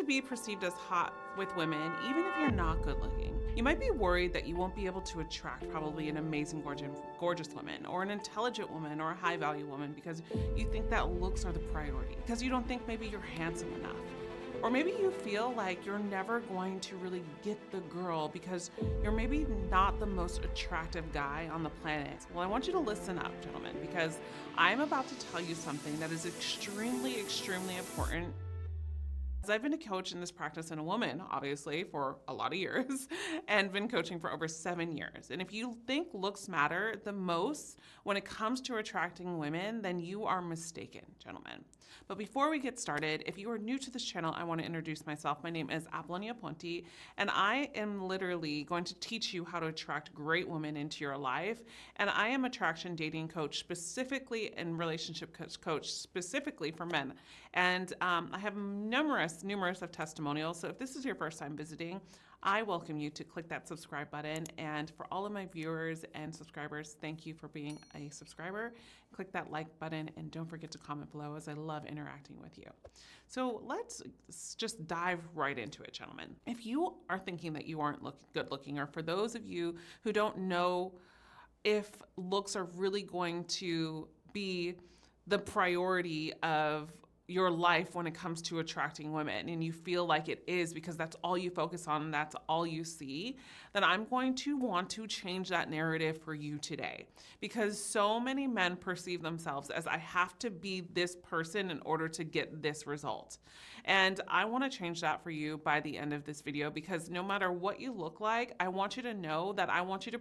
to be perceived as hot with women, even if you're not good looking. You might be worried that you won't be able to attract probably an amazing, gorgeous woman, or an intelligent woman, or a high value woman because you think that looks are the priority, because you don't think maybe you're handsome enough. Or maybe you feel like you're never going to really get the girl because you're maybe not the most attractive guy on the planet. Well, I want you to listen up, gentlemen, because I'm about to tell you something that is extremely, extremely important. I've been a coach in this practice and a woman, obviously, for a lot of years, and been coaching for over 7 years. And if you think looks matter the most when it comes to attracting women, then you are mistaken, gentlemen. But before we get started, if you are new to this channel, I want to introduce myself. My name is Apollonia Ponti, and I am literally going to teach you how to attract great women into your life. And I am attraction dating coach specifically and relationship coach specifically for men. And I have numerous of testimonials. So if this is your first time visiting, I welcome you to click that subscribe button. And for all of my viewers and subscribers, thank you for being a subscriber. Click that like button and don't forget to comment below, as I love interacting with you. So let's just dive right into it, gentlemen. If you are thinking that you aren't good looking, or for those of you who don't know if looks are really going to be the priority of your life when it comes to attracting women, and you feel like it is because that's all you focus on and that's all you see, then I'm going to want to change that narrative for you today. Because so many men perceive themselves as, I have to be this person in order to get this result. And I want to change that for you by the end of this video, because no matter what you look like, I want you to know that I want you to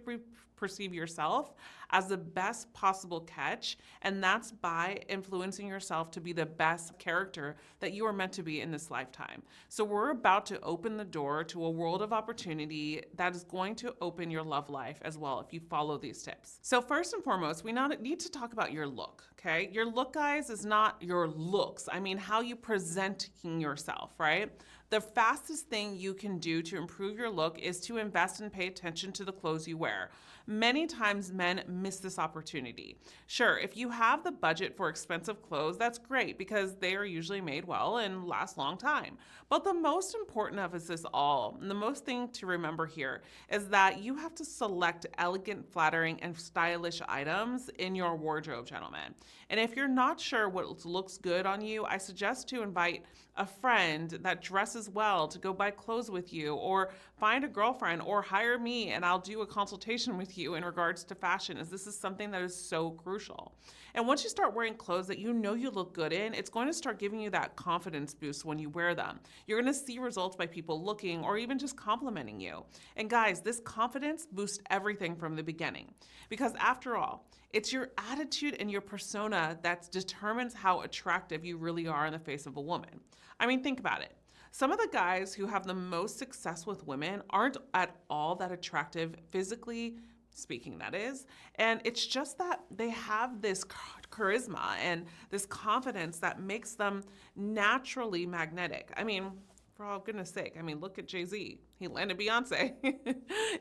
perceive yourself as the best possible catch, and that's by influencing yourself to be the best character that you are meant to be in this lifetime. So we're about to open the door to a world of opportunity that is going to open your love life as well if you follow these tips. So first and foremost, we need to talk about your look, okay? Your look, guys, is not your looks. I mean, how you presenting yourself, right? The fastest thing you can do to improve your look is to invest and pay attention to the clothes you wear. Many times men miss this opportunity. Sure, if you have the budget for expensive clothes, that's great because they are usually made well and last a long time. But the most important of this all, and the most thing to remember here, is that you have to select elegant, flattering, and stylish items in your wardrobe, gentlemen. And if you're not sure what looks good on you, I suggest to invite a friend that dresses well to go buy clothes with you, or find a girlfriend, or hire me and I'll do a consultation with you in regards to fashion, as this is something that is so crucial. And once you start wearing clothes that you know you look good in, it's going to start giving you that confidence boost when you wear them. You're going to see results by people looking or even just complimenting you. And guys, this confidence boosts everything from the beginning, because after all, it's your attitude and your persona that determines how attractive you really are in the face of a woman. I mean, think about it. Some of the guys who have the most success with women aren't at all that attractive, physically speaking, that is. And it's just that they have this charisma and this confidence that makes them naturally magnetic. I mean, for all goodness sake, I mean, look at Jay-Z. He landed Beyonce.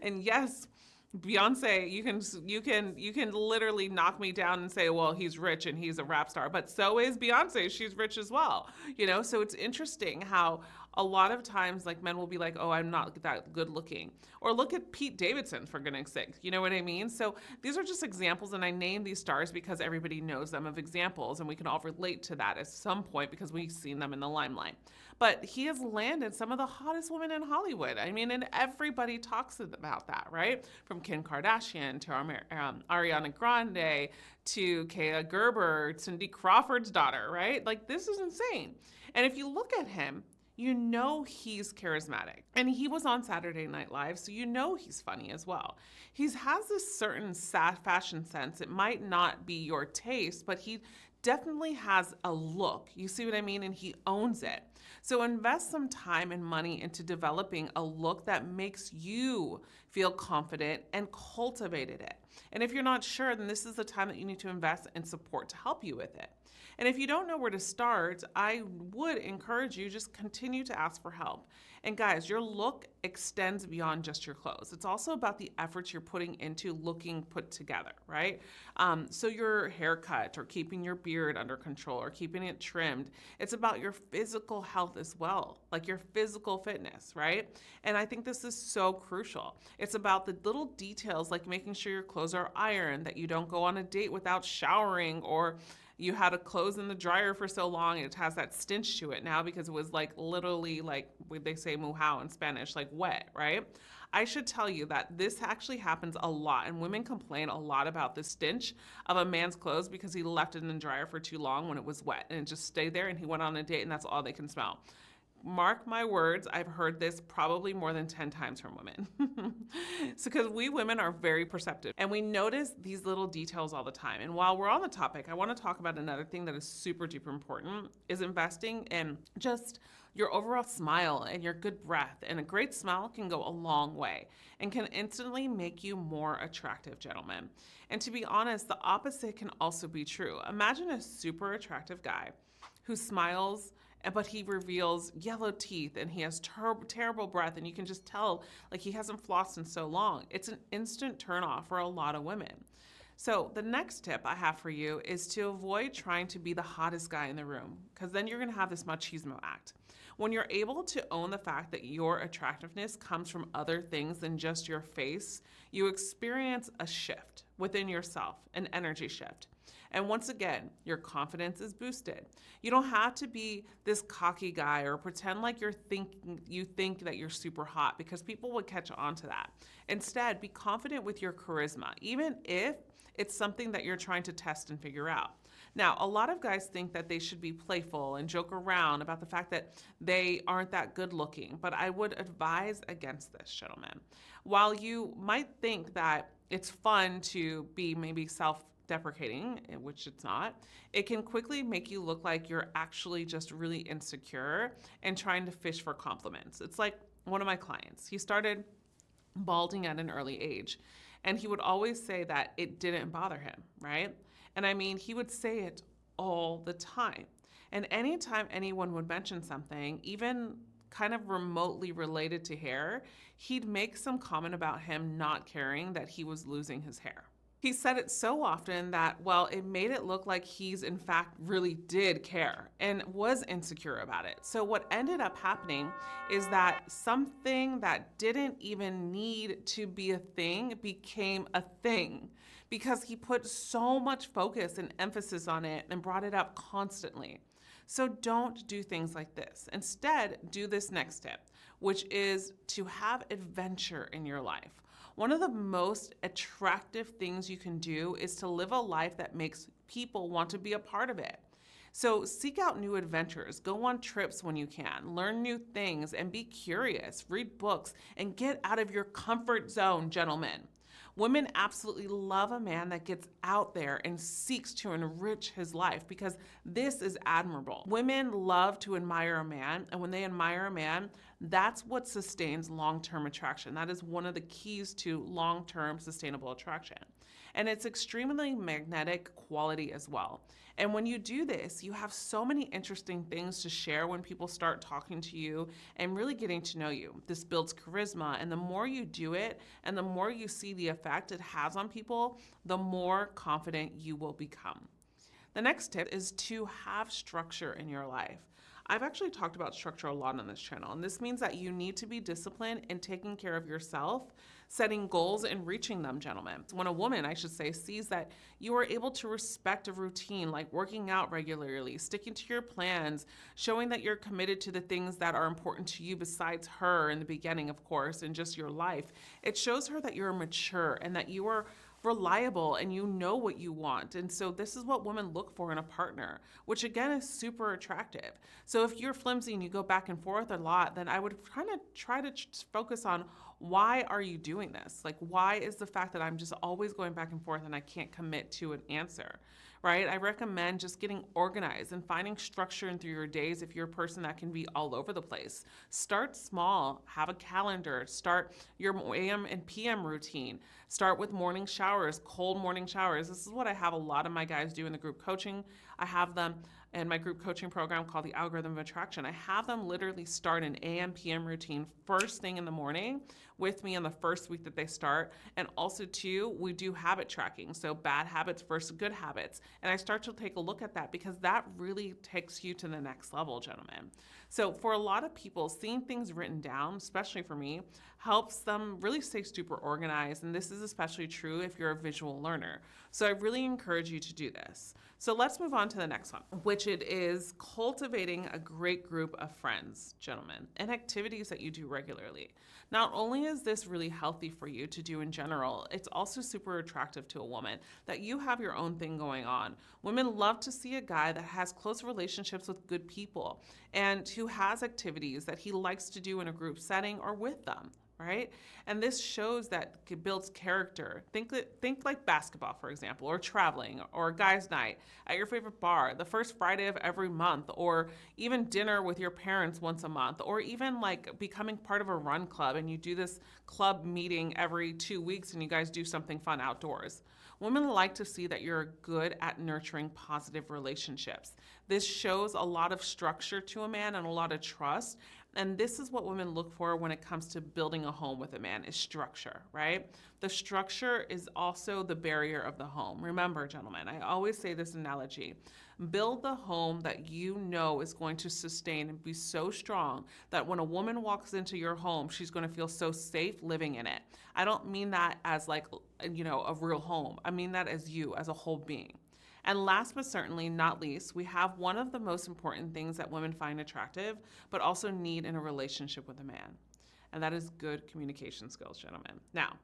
And yes, Beyonce, you can literally knock me down and say, well, he's rich and he's a rap star, but so is Beyonce. She's rich as well, you know? So it's interesting how a lot of times, like, men will be like, oh, I'm not that good looking. Or look at Pete Davidson, for goodness sake. You know what I mean? So these are just examples, and I name these stars because everybody knows them of examples, and we can all relate to that at some point because we've seen them in the limelight. But he has landed some of the hottest women in Hollywood. I mean, and everybody talks about that, right? From Kim Kardashian to Ariana Grande to Kaya Gerber, Cindy Crawford's daughter, right? Like, this is insane. And if you look at him, you know he's charismatic. And he was on Saturday Night Live, so you know he's funny as well. He has this certain fashion sense. It might not be your taste, but he definitely has a look. You see what I mean? And he owns it. So invest some time and money into developing a look that makes you feel confident and cultivated it. And if you're not sure, then this is the time that you need to invest in support to help you with it. And if you don't know where to start, I would encourage you just continue to ask for help. And guys, your look extends beyond just your clothes. It's also about the efforts you're putting into looking put together, right? So your haircut or keeping your beard under control or keeping it trimmed. It's about your physical health as well, like your physical fitness, right? And I think this is so crucial. It's about the little details like making sure your clothes are ironed, that you don't go on a date without showering, or you had a clothes in the dryer for so long and it has that stench to it now because it was like literally like they say mojado in Spanish, like wet, right? I should tell you that this actually happens a lot, and women complain a lot about the stench of a man's clothes because he left it in the dryer for too long when it was wet and it just stayed there and he went on a date and that's all they can smell. Mark my words, I've heard this probably more than 10 times from women. So, because we women are very perceptive and we notice these little details all the time. And while we're on the topic, I want to talk about another thing that is super duper important is investing in just your overall smile and your good breath. And a great smile can go a long way and can instantly make you more attractive, gentlemen. And to be honest, the opposite can also be true. Imagine a super attractive guy who smiles but he reveals yellow teeth and he has terrible breath, and you can just tell like he hasn't flossed in so long. It's an instant turnoff for a lot of women. So the next tip I have for you is to avoid trying to be the hottest guy in the room, because then you're gonna have this machismo act. When you're able to own the fact that your attractiveness comes from other things than just your face, you experience a shift within yourself, an energy shift. And once again, your confidence is boosted. You don't have to be this cocky guy or pretend like you think that you're super hot, because people would catch on to that. Instead, be confident with your charisma, even if it's something that you're trying to test and figure out. Now, a lot of guys think that they should be playful and joke around about the fact that they aren't that good looking, but I would advise against this, gentlemen. While you might think that it's fun to be maybe self-deprecating, which it's not, it can quickly make you look like you're actually just really insecure and trying to fish for compliments. It's like one of my clients. He started balding at an early age, and he would always say that it didn't bother him, right? And I mean, he would say it all the time. And anytime anyone would mention something, even kind of remotely related to hair, he'd make some comment about him not caring that he was losing his hair. He said it so often that, well, it made it look like he's in fact really did care and was insecure about it. So what ended up happening is that something that didn't even need to be a thing became a thing, because he put so much focus and emphasis on it and brought it up constantly. So don't do things like this. Instead, do this next tip, which is to have adventure in your life. One of the most attractive things you can do is to live a life that makes people want to be a part of it. So seek out new adventures, go on trips when you can, learn new things, and be curious, read books, and get out of your comfort zone, gentlemen. Women absolutely love a man that gets out there and seeks to enrich his life, because this is admirable. Women love to admire a man, and when they admire a man, that's what sustains long-term attraction. That is one of the keys to long-term sustainable attraction. And it's extremely magnetic quality as well. And when you do this, you have so many interesting things to share when people start talking to you and really getting to know you. This builds charisma, and the more you do it and the more you see the effect it has on people, the more confident you will become. The next tip is to have structure in your life. I've actually talked about structure a lot on this channel, and this means that you need to be disciplined in taking care of yourself, setting goals and reaching them, gentlemen. When a woman, I should say, sees that you are able to respect a routine like working out regularly, sticking to your plans, showing that you're committed to the things that are important to you besides her in the beginning, of course, and just your life, it shows her that you're mature and that you are reliable and you know what you want. And so this is what women look for in a partner, which again is super attractive. So if you're flimsy and you go back and forth a lot, then I would kind of try to focus on, why are you doing this? Like, why is the fact that I'm just always going back and forth and I can't commit to an answer, right? I recommend just getting organized and finding structure in through your days if you're a person that can be all over the place. Start small, have a calendar, start your AM and PM routine. Start with morning showers, cold morning showers. This is what I have a lot of my guys do in the group coaching. I have them in my group coaching program called the Algorithm of Attraction. I have them literally start an AM, PM routine first thing in the morning with me in the first week that they start. And also too, we do habit tracking. So bad habits versus good habits. And I start to take a look at that because that really takes you to the next level, gentlemen. So for a lot of people, seeing things written down, especially for me, helps them really stay super organized. And this is especially true if you're a visual learner. So I really encourage you to do this. So let's move on to the next one, which it is cultivating a great group of friends, gentlemen, and activities that you do regularly. Not only is this really healthy for you to do in general, it's also super attractive to a woman that you have your own thing going on. Women love to see a guy that has close relationships with good people and who has activities that he likes to do in a group setting or with them. Right? And this shows that it builds character. Think like basketball, for example, or traveling, or a guy's night at your favorite bar, the first Friday of every month, or even dinner with your parents once a month, or even like becoming part of a run club and you do this club meeting every 2 weeks and you guys do something fun outdoors. Women like to see that you're good at nurturing positive relationships. This shows a lot of structure to a man and a lot of trust. And this is what women look for when it comes to building a home with a man, is structure, right? The structure is also the barrier of the home. Remember, gentlemen, I always say this analogy. Build the home that you know is going to sustain and be so strong that when a woman walks into your home, she's going to feel so safe living in it. I don't mean that as like, a real home. I mean that as you, as a whole being. And last but certainly not least, we have one of the most important things that women find attractive, but also need in a relationship with a man. And that is good communication skills, gentlemen. Now,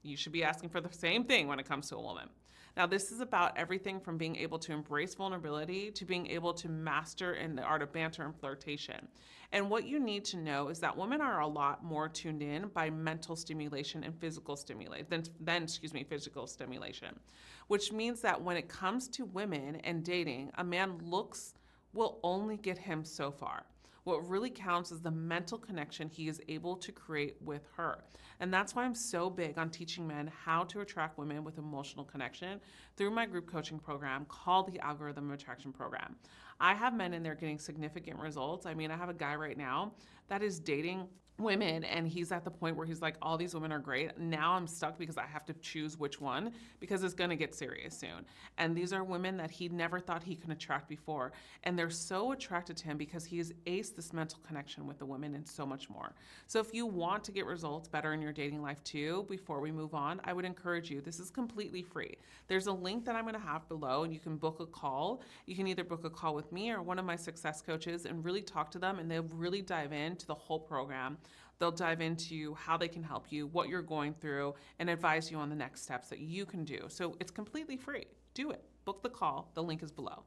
you should be asking for the same thing when it comes to a woman. Now, this is about everything from being able to embrace vulnerability to being able to master in the art of banter and flirtation. And what you need to know is that women are a lot more tuned in by mental stimulation and physical stimulation than physical stimulation, which means that when it comes to women and dating, a man looks will only get him so far. What really counts is the mental connection he is able to create with her. And that's why I'm so big on teaching men how to attract women with emotional connection through my group coaching program called the Algorithm of Attraction Program. I have men in there getting significant results. I mean, I have a guy right now that is dating women and he's at the point where he's like, all these women are great. Now I'm stuck because I have to choose which one because it's going to get serious soon. And these are women that he never thought he could attract before. And they're so attracted to him because he has aced this mental connection with the women and so much more. So if you want to get results better in your dating life too, before we move on, I would encourage you, this is completely free. There's a link that I'm going to have below and you can book a call. You can either book a call with me or one of my success coaches and really talk to them, and they'll really dive into the whole program. They'll dive into how they can help you, what you're going through, and advise you on the next steps that you can do. So it's completely free. Do it. Book the call. The link is below.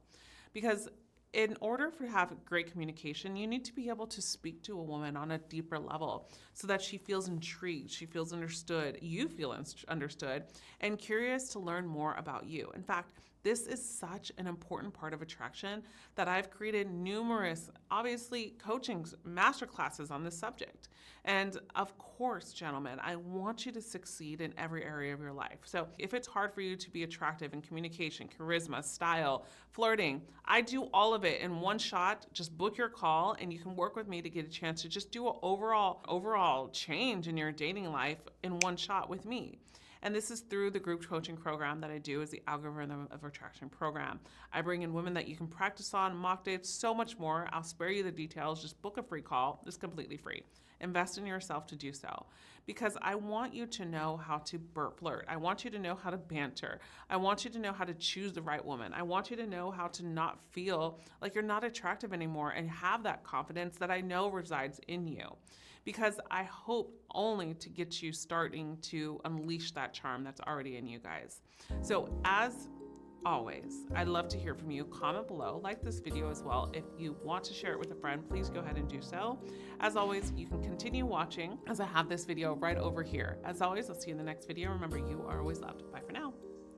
Because in order to have great communication, you need to be able to speak to a woman on a deeper level so that she feels intrigued, she feels understood, you feel understood, and curious to learn more about you. In fact, this is such an important part of attraction that I've created numerous, obviously, coaching masterclasses on this subject. And of course, gentlemen, I want you to succeed in every area of your life. So if it's hard for you to be attractive in communication, charisma, style, flirting, I do all of it in one shot. Just book your call and you can work with me to get a chance to just do an overall change in your dating life in one shot with me. And this is through the group coaching program that I do, is the Algorithm of Attraction program. I bring in women that you can practice on, mock dates, so much more. I'll spare you the details. Just book a free call. It's completely free. Invest in yourself to do so. Because I want you to know how to flirt. I want you to know how to banter. I want you to know how to choose the right woman. I want you to know how to not feel like you're not attractive anymore and have that confidence that I know resides in you. Because I hope only to get you starting to unleash that charm that's already in you guys. So as always, I'd love to hear from you. Comment below, like this video as well. If you want to share it with a friend, please go ahead and do so. As always, you can continue watching as I have this video right over here. As always, I'll see you in the next video. Remember, you are always loved. Bye for now.